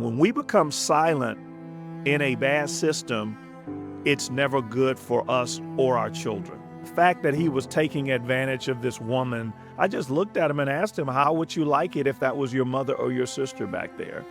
When we become silent in a bad system, it's never good for us or our children. The fact that he was taking advantage of this woman, I just looked at him and asked him, how would you like it if that was your mother or your sister back there?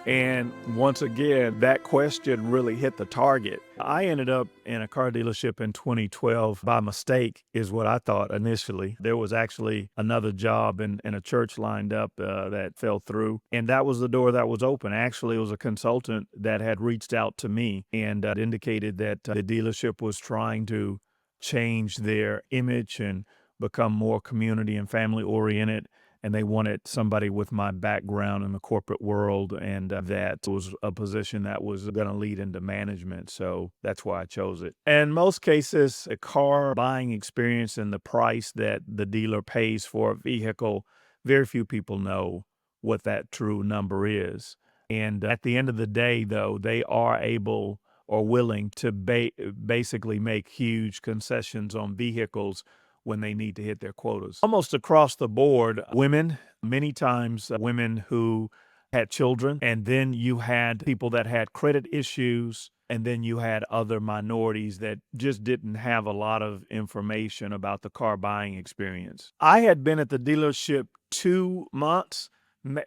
And once again, that question really hit the target. I ended up in a car dealership in 2012 by mistake, is what I thought initially. There was actually another job in a church lined up that fell through. And that was the door that was open. Actually, it was a consultant that had reached out to me and indicated that the dealership was trying to change their image and become more community and family oriented, and they wanted somebody with my background in the corporate world, and that was a position that was going to lead into management. So that's why I chose it. In most cases, a car buying experience and the price that the dealer pays for a vehicle, very few people know what that true number is. And at the end of the day, though, they are able or willing to basically make huge concessions on vehicles when they need to hit their quotas. Almost across the board, women, many times women who had children, and then you had people that had credit issues, and then you had other minorities that just didn't have a lot of information about the car buying experience. I had been at the dealership 2 months,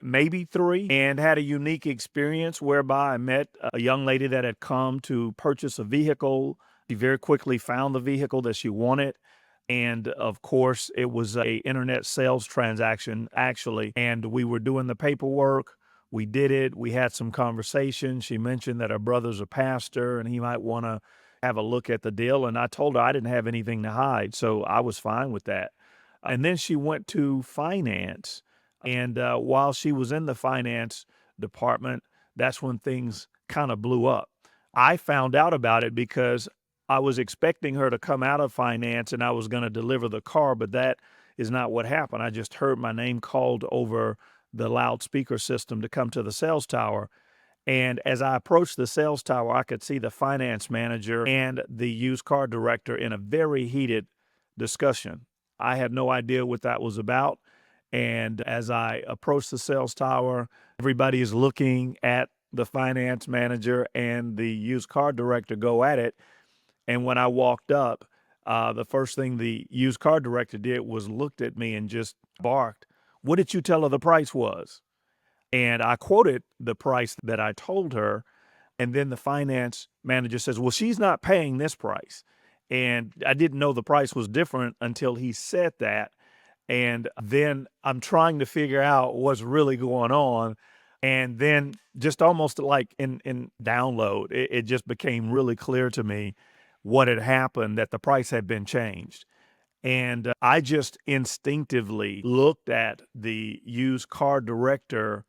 maybe 3, and had a unique experience whereby I met a young lady that had come to purchase a vehicle. She very quickly found the vehicle that she wanted. And of course, it was a internet sales transaction, actually. And we were doing the paperwork. We did it. We had some conversation. She mentioned that her brother's a pastor and he might want to have a look at the deal. And I told her I didn't have anything to hide. So I was fine with that. And then she went to finance. And while she was in the finance department, that's when things kind of blew up. I found out about it because I was expecting her to come out of finance and I was going to deliver the car, but that is not what happened. I just heard my name called over the loudspeaker system to come to the sales tower. And as I approached the sales tower, I could see the finance manager and the used car director in a very heated discussion. I had no idea what that was about. And as I approached the sales tower, everybody is looking at the finance manager and the used car director go at it. And when I walked up, the first thing the used car director did was looked at me and just barked, "What did you tell her the price was?" And I quoted the price that I told her. And then the finance manager says, "Well, she's not paying this price." And I didn't know the price was different until he said that. And then I'm trying to figure out what's really going on. And then just almost like in download, it just became really clear to me what had happened, that the price had been changed. And I just instinctively looked at the used car director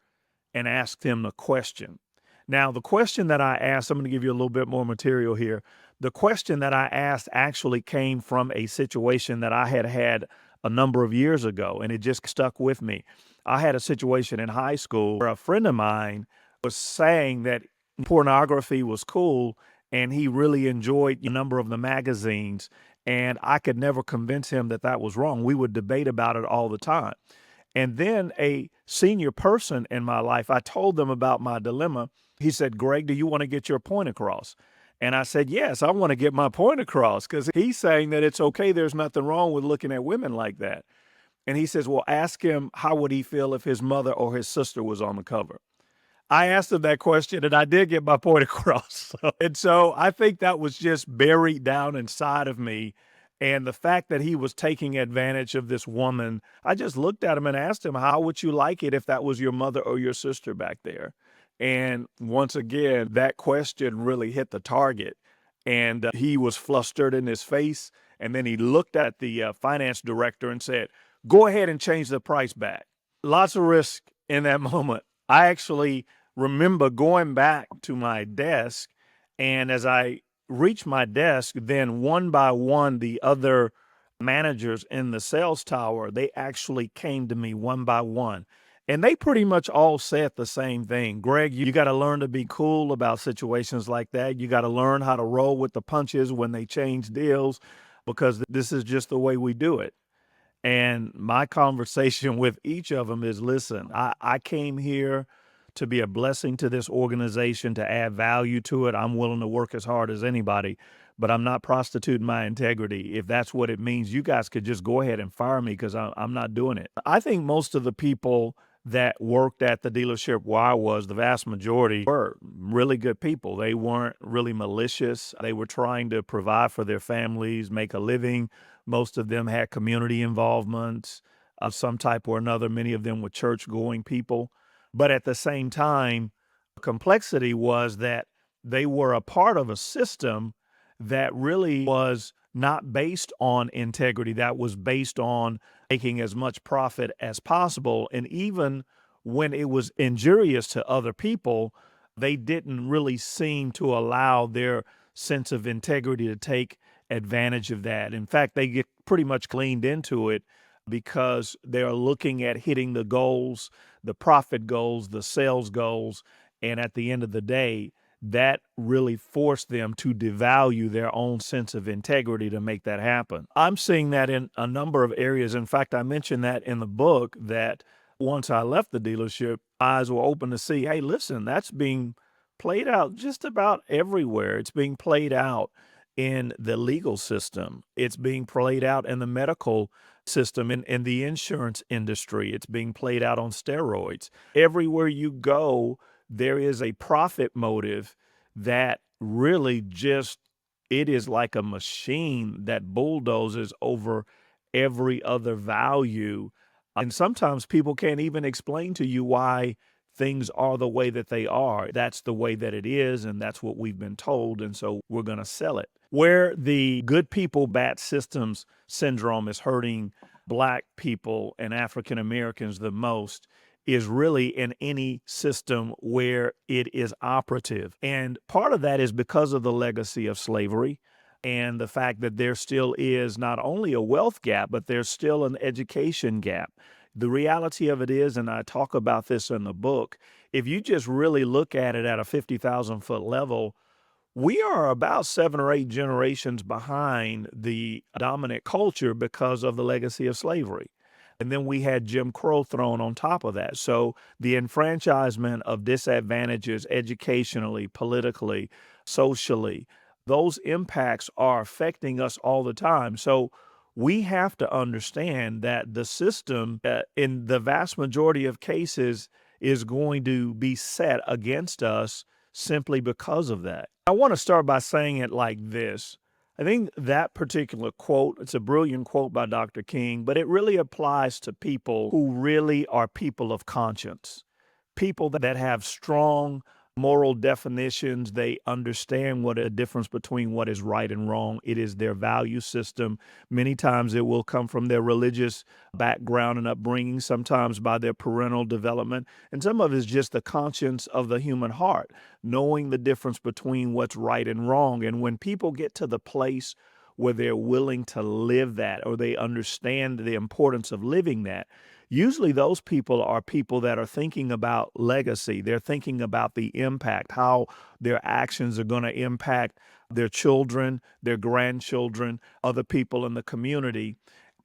and asked him a question. Now, the question that I asked, I'm going to give you a little bit more material here. The question that I asked actually came from a situation that I had had a number of years ago, and it just stuck with me. I had a situation in high school where a friend of mine was saying that pornography was cool, and he really enjoyed a number of the magazines, and I could never convince him that that was wrong. We would debate about it all the time. And then a senior person in my life, I told them about my dilemma. He said, "Greg, do you want to get your point across?" And I said, "Yes, I want to get my point across," because he's saying that it's okay. There's nothing wrong with looking at women like that. And he says, "Well, ask him how would he feel if his mother or his sister was on the cover." I asked him that question and I did get my point across. And so I think that was just buried down inside of me. And the fact that he was taking advantage of this woman, I just looked at him and asked him, how would you like it if that was your mother or your sister back there? And once again, that question really hit the target. And he was flustered in his face. And then he looked at the finance director and said, "Go ahead and change the price back." Lots of risk in that moment. I actually remember going back to my desk, and as I reached my desk, then one by one, the other managers in the sales tower, they actually came to me one by one. And they pretty much all said the same thing. "Greg, you got to learn to be cool about situations like that. You got to learn how to roll with the punches when they change deals, because this is just the way we do it." And my conversation with each of them is, listen, I came here to be a blessing to this organization, to add value to it, I'm willing to work as hard as anybody, but I'm not prostituting my integrity. If that's what it means, you guys could just go ahead and fire me because I'm not doing it. I think most of the people that worked at the dealership where I was, the vast majority were really good people. They weren't really malicious. They were trying to provide for their families, make a living. Most of them had community involvement of some type or another. Many of them were church going people. But at the same time, complexity was that they were a part of a system that really was not based on integrity, that was based on making as much profit as possible. And even when it was injurious to other people, they didn't really seem to allow their sense of integrity to take advantage of that. In fact, they get pretty much leaned into it because they're looking at hitting the goals, the profit goals, the sales goals. And at the end of the day, that really forced them to devalue their own sense of integrity to make that happen. I'm seeing that in a number of areas. In fact, I mentioned that in the book that once I left the dealership, eyes were open to see, hey, listen, that's being played out just about everywhere. It's being played out in the legal system. It's being played out in the medical system, in the insurance industry. It's being played out on steroids. Everywhere you go, there is a profit motive that really just, it is like a machine that bulldozes over every other value. And sometimes people can't even explain to you why things are the way that they are. That's the way that it is, and that's what we've been told, and so we're going to sell it. Where the good people, bad systems syndrome is hurting Black people and African Americans the most is really in any system where it is operative. And part of that is because of the legacy of slavery and the fact that there still is not only a wealth gap, but there's still an education gap. The reality of it is, and I talk about this in the book, if you just really look at it at a 50,000-foot level, we are about 7 or 8 generations behind the dominant culture because of the legacy of slavery. And then we had Jim Crow thrown on top of that. So the enfranchisement of disadvantages educationally, politically, socially, those impacts are affecting us all the time. So we have to understand that the system, in the vast majority of cases, is going to be set against us simply because of that. I want to start by saying it like this. I think that particular quote, it's a brilliant quote by Dr. King, but it really applies to people who really are people of conscience, people that have strong moral definitions. They understand what a difference between what is right and wrong. It is their value system. Many times it will come from their religious background and upbringing, sometimes by their parental development. And some of it is just the conscience of the human heart, knowing the difference between what's right and wrong. And when people get to the place where they're willing to live that, or they understand the importance of living that, usually those people are people that are thinking about legacy. They're thinking about the impact, how their actions are going to impact their children, their grandchildren, other people in the community.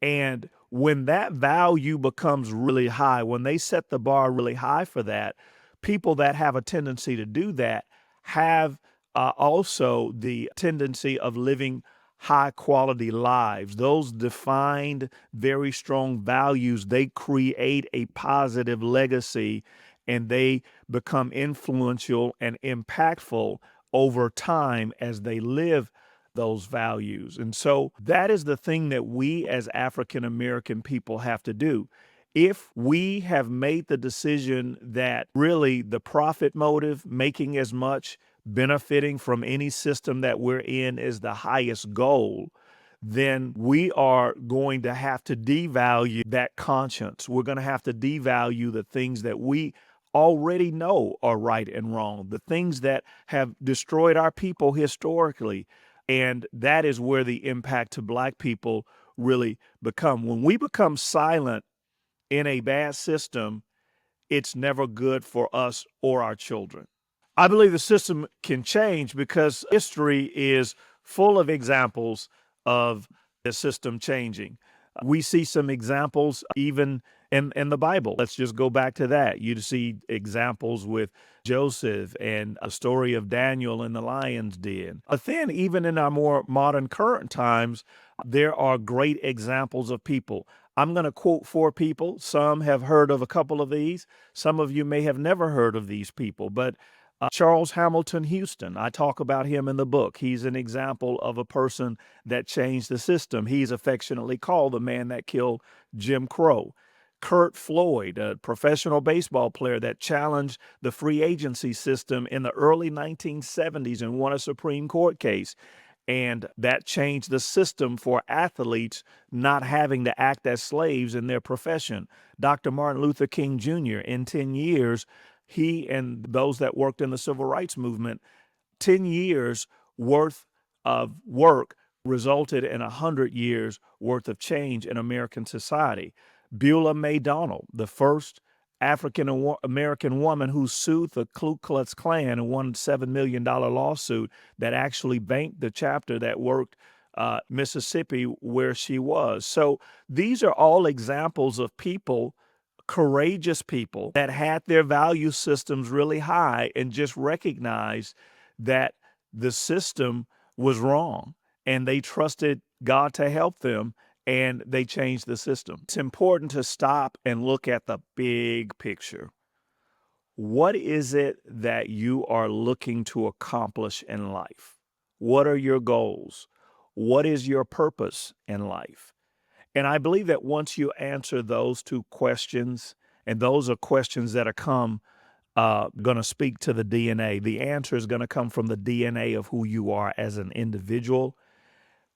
And when that value becomes really high, when they set the bar really high for that, people that have a tendency to do that have also the tendency of living high quality lives. Those defined, very strong values, they create a positive legacy and they become influential and impactful over time as they live those values. And so that is the thing that we as African American people have to do. If we have made the decision that really the profit motive, making as much, benefiting from any system that we're in is the highest goal, then we are going to have to devalue that conscience. We're going to have to devalue the things that we already know are right and wrong, the things that have destroyed our people historically. And that is where the impact to Black people really become. When we become silent in a bad system, it's never good for us or our children. I believe the system can change because history is full of examples of the system changing. We see some examples even in the Bible. Let's just go back to that. You see examples with Joseph and a story of Daniel in the lion's den. But then, even in our more modern current times, there are great examples of people. I'm going to quote four people. Some have heard of a couple of these. Some of you may have never heard of these people, but Charles Hamilton Houston, I talk about him in the book. He's an example of a person that changed the system. He's affectionately called the man that killed Jim Crow. Kurt Floyd, a professional baseball player that challenged the free agency system in the early 1970s and won a Supreme Court case. And that changed the system for athletes not having to act as slaves in their profession. Dr. Martin Luther King Jr., in 10 years, he and those that worked in the civil rights movement, 10 years worth of work resulted in 100 years worth of change in American society. Beulah May Donald, the first African American woman who sued the Ku Klux Klan and won a $7 million lawsuit that actually banked the chapter that worked Mississippi where she was. So these are all examples of people, courageous people that had their value systems really high and just recognized that the system was wrong and they trusted God to help them and they changed the system. It's important to stop and look at the big picture. What is it that you are looking to accomplish in life? What are your goals? What is your purpose in life? And I believe that once you answer those two questions, and those are questions that are going to speak to the DNA, the answer is going to come from the DNA of who you are as an individual.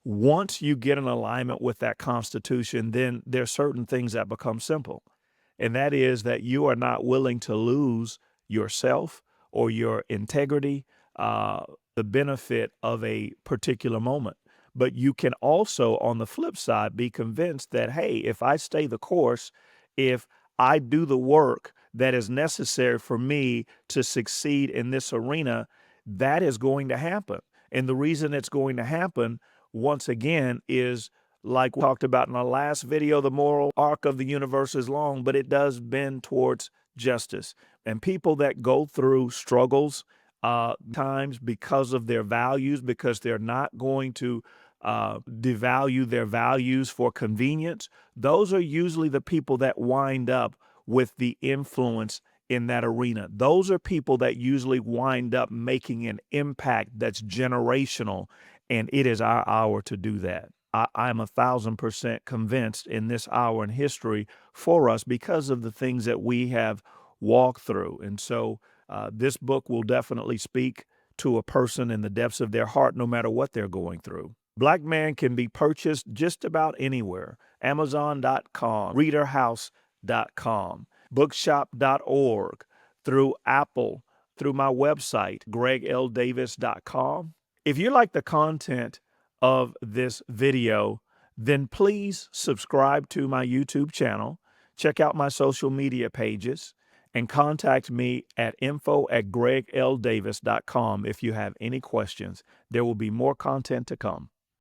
Once you get in alignment with that Constitution, then there are certain things that become simple. And that is that you are not willing to lose yourself or your integrity, the benefit of a particular moment. But you can also, on the flip side, be convinced that, hey, if I stay the course, if I do the work that is necessary for me to succeed in this arena, that is going to happen. And the reason it's going to happen, once again, is like we talked about in our last video, the moral arc of the universe is long, but it does bend towards justice. And people that go through struggles times because of their values, because they're not going to devalue their values for convenience, those are usually the people that wind up with the influence in that arena. Those are people that usually wind up making an impact that's generational, and it is our hour to do that. I'm 1,000% convinced in this hour in history for us because of the things that we have walked through. And so this book will definitely speak to a person in the depths of their heart, no matter what they're going through. Black Man can be purchased just about anywhere. Amazon.com, ReaderHouse.com, Bookshop.org, through Apple, through my website, GregLDavis.com. If you like the content of this video, then please subscribe to my YouTube channel, check out my social media pages, and contact me at info@GregLDavis.com if you have any questions. There will be more content to come.